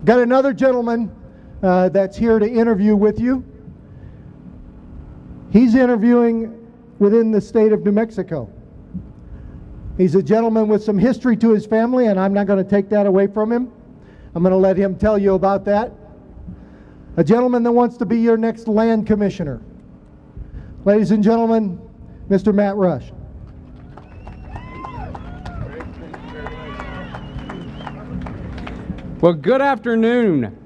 Got another gentleman that's here to interview with you. He's interviewing within the state of New Mexico. He's a gentleman with some history to his family, and I'm not going to take that away from him. I'm going to let him tell you about that. A gentleman that wants to be your next land commissioner. Ladies and gentlemen, Mr. Matt Rush. Well, good afternoon.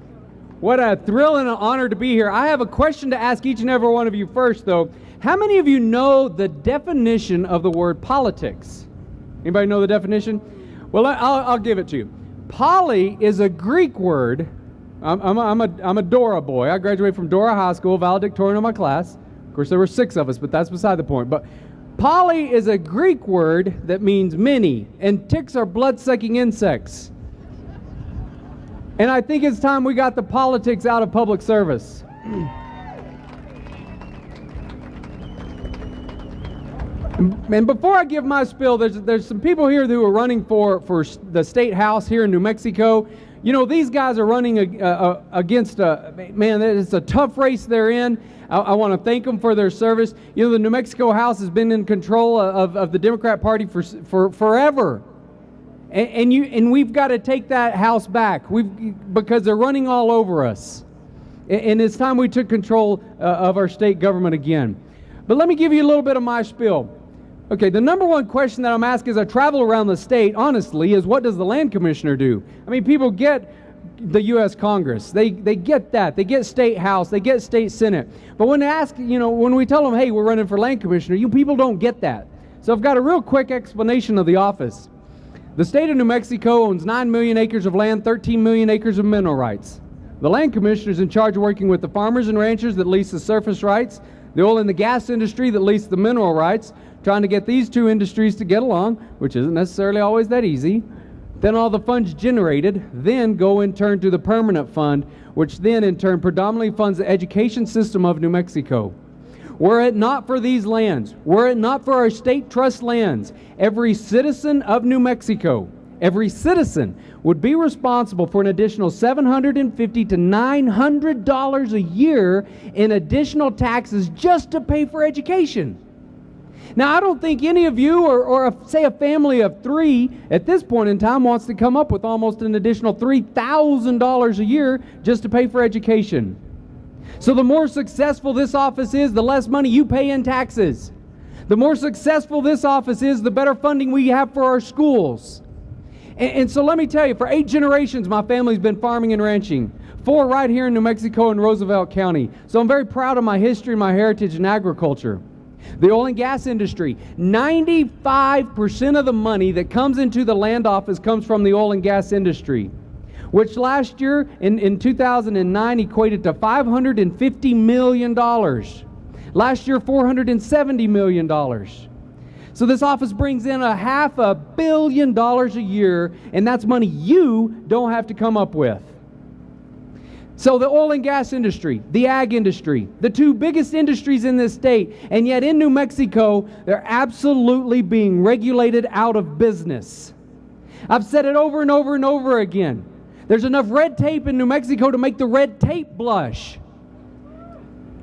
What a thrill and an honor to be here. I have a question to ask each and every one of you first, though. How many of you know the definition of the word politics? Anybody know the definition? Well, I'll give it to you. Poly is a Greek word. I'm a Dora boy. I graduated from Dora High School, valedictorian of my class. Of course, there were 6 of us, but that's beside the point. But poly is a Greek word that means many, and ticks are blood-sucking insects. And I think it's time we got the politics out of public service. And before I give my spiel, there's some people here who are running for the state house here in New Mexico. You know, these guys are running against man, it's a tough race they're in. I want to thank them for their service. You know, the New Mexico House has been in control of the Democrat Party for forever. And we've got to take that house back because they're running all over us. And it's time we took control of our state government again. But let me give you a little bit of my spiel. Okay, the number one question that I'm asked as I travel around the state, honestly, is what does the land commissioner do? I mean, people get the U.S. Congress. They get that. They get state house. They get state senate. But when they ask, you know, when we tell them, hey, we're running for land commissioner, you people don't get that. So I've got a real quick explanation of the office. The state of New Mexico owns 9 million acres of land, 13 million acres of mineral rights. The land commissioner is in charge of working with the farmers and ranchers that lease the surface rights, the oil and the gas industry that lease the mineral rights, trying to get these two industries to get along, which isn't necessarily always that easy. Then all the funds generated then go in turn to the permanent fund, which then in turn predominantly funds the education system of New Mexico. Were it not for these lands, were it not for our state trust lands, every citizen of New Mexico, every citizen would be responsible for an additional $750 to $900 a year in additional taxes just to pay for education. Now, I don't think any of you or say a family of 3 at this point in time wants to come up with almost an additional $3,000 a year just to pay for education. So the more successful this office is, the less money you pay in taxes. The more successful this office is, the better funding we have for our schools. And so let me tell you, for 8 generations, my family's been farming and ranching. 4 right here in New Mexico and Roosevelt County. So I'm very proud of my history, my heritage in agriculture. The oil and gas industry, 95% of the money that comes into the land office comes from the oil and gas industry, which last year in 2009 equated to $550 million. Last year, $470 million. So this office brings in $500 million a year, and that's money you don't have to come up with. So the oil and gas industry, the ag industry, the 2 biggest industries in this state, and yet in New Mexico, they're absolutely being regulated out of business. I've said it over and over and over again. There's enough red tape in New Mexico to make the red tape blush.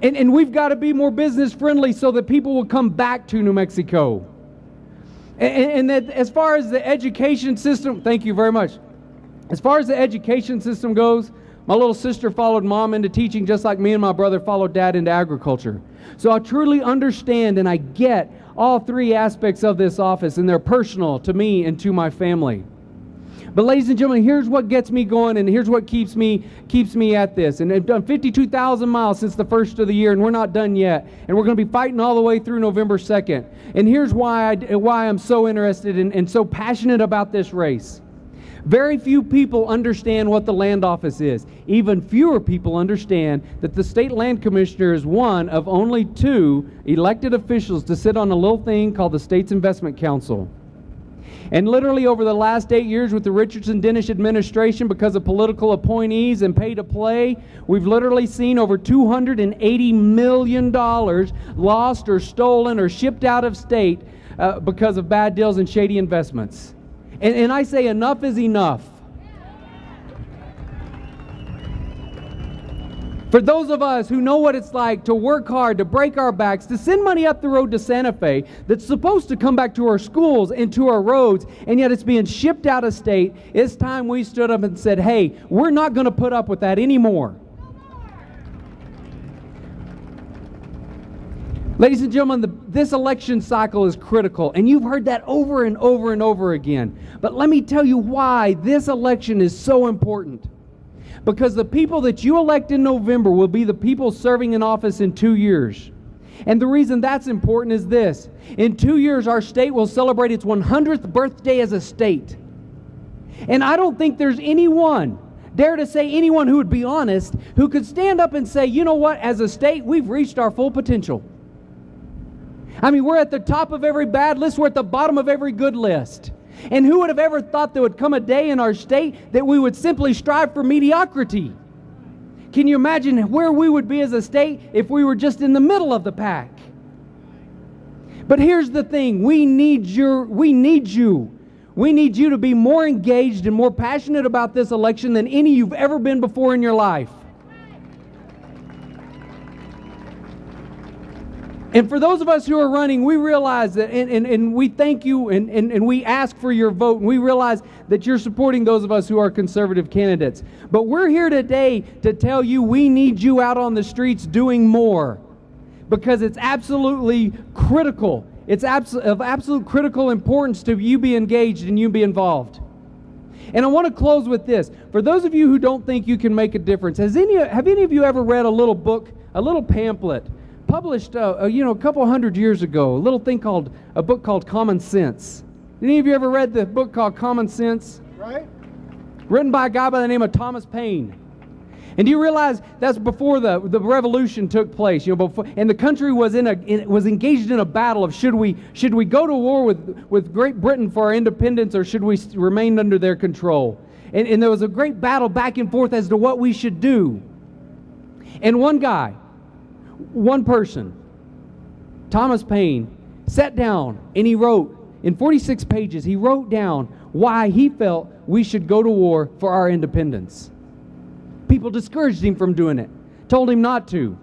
And we've got to be more business friendly so that people will come back to New Mexico. And that as far as the education system, thank you very much. As far as the education system goes, my little sister followed mom into teaching just like me and my brother followed dad into agriculture. So I truly understand and I get all 3 aspects of this office, and they're personal to me and to my family. But ladies and gentlemen, here's what gets me going, and here's what keeps me at this. And I've done 52,000 miles since the first of the year, and we're not done yet. And we're going to be fighting all the way through November 2nd. And here's why I'm so interested and so passionate about this race. Very few people understand what the land office is. Even fewer people understand that the state land commissioner is one of only 2 elected officials to sit on a little thing called the State's Investment Council. And literally over the last 8 years with the Richardson-Dennis administration, because of political appointees and pay to play, we've literally seen over $280 million lost or stolen or shipped out of state because of bad deals and shady investments. And I say enough is enough. For those of us who know what it's like to work hard, to break our backs, to send money up the road to Santa Fe that's supposed to come back to our schools and to our roads, and yet it's being shipped out of state, it's time we stood up and said, hey, we're not going to put up with that anymore. Ladies and gentlemen, this election cycle is critical, and you've heard that over and over and over again. But let me tell you why this election is so important. Because the people that you elect in November will be the people serving in office in 2 years. And the reason that's important is this. In 2 years, our state will celebrate its 100th birthday as a state. And I don't think there's anyone, dare to say anyone who would be honest, who could stand up and say, you know what, as a state, we've reached our full potential. I mean, we're at the top of every bad list, we're at the bottom of every good list. And who would have ever thought there would come a day in our state that we would simply strive for mediocrity? Can you imagine where we would be as a state if we were just in the middle of the pack? But here's the thing, we need you. We need you to be more engaged and more passionate about this election than any you've ever been before in your life. And for those of us who are running, we realize that, and we thank you, and we ask for your vote, and we realize that you're supporting those of us who are conservative candidates. But we're here today to tell you we need you out on the streets doing more, because it's absolutely critical. It's of absolute critical importance to you be engaged and you be involved. And I want to close with this. For those of you who don't think you can make a difference, have any of you ever read a little book, a little pamphlet, published a couple hundred years ago, a book called Common Sense? Any of you ever read the book called Common Sense? Right. Written by a guy by the name of Thomas Paine. And do you realize that's before the revolution took place? And the country was was engaged in a battle of should we go to war with Great Britain for our independence, or should we remain under their control? And there was a great battle back and forth as to what we should do. And one person, Thomas Paine, sat down and he wrote, in 46 pages, he wrote down why he felt we should go to war for our independence. People discouraged him from doing it, told him not to.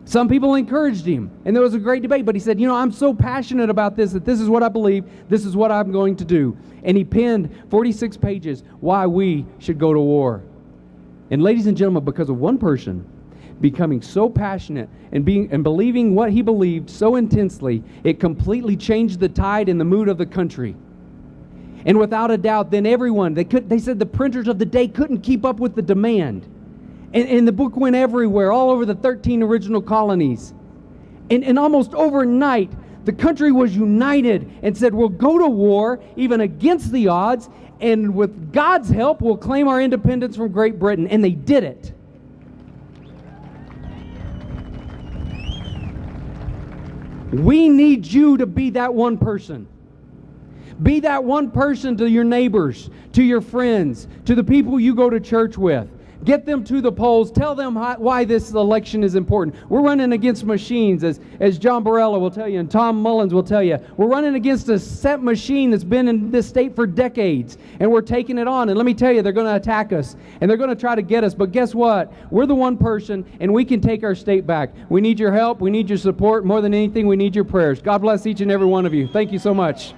Some people encouraged him, and there was a great debate, but he said, I'm so passionate about this that this is what I believe, this is what I'm going to do. And he penned 46 pages why we should go to war. And ladies and gentlemen, because of one person becoming so passionate and believing what he believed so intensely, it completely changed the tide and the mood of the country. And without a doubt, then everyone, they said the printers of the day couldn't keep up with the demand. And the book went everywhere, all over the 13 original colonies. And almost overnight, the country was united and said, we'll go to war, even against the odds, and with God's help, we'll claim our independence from Great Britain. And they did it. We need you to be that one person. Be that one person to your neighbors, to your friends, to the people you go to church with. Get them to the polls. Tell them why this election is important. We're running against machines, as John Barella will tell you and Tom Mullins will tell you. We're running against a Sept machine that's been in this state for decades, and we're taking it on. And let me tell you, they're going to attack us, and they're going to try to get us. But guess what? We're the one person, and we can take our state back. We need your help. We need your support. More than anything, we need your prayers. God bless each and every one of you. Thank you so much.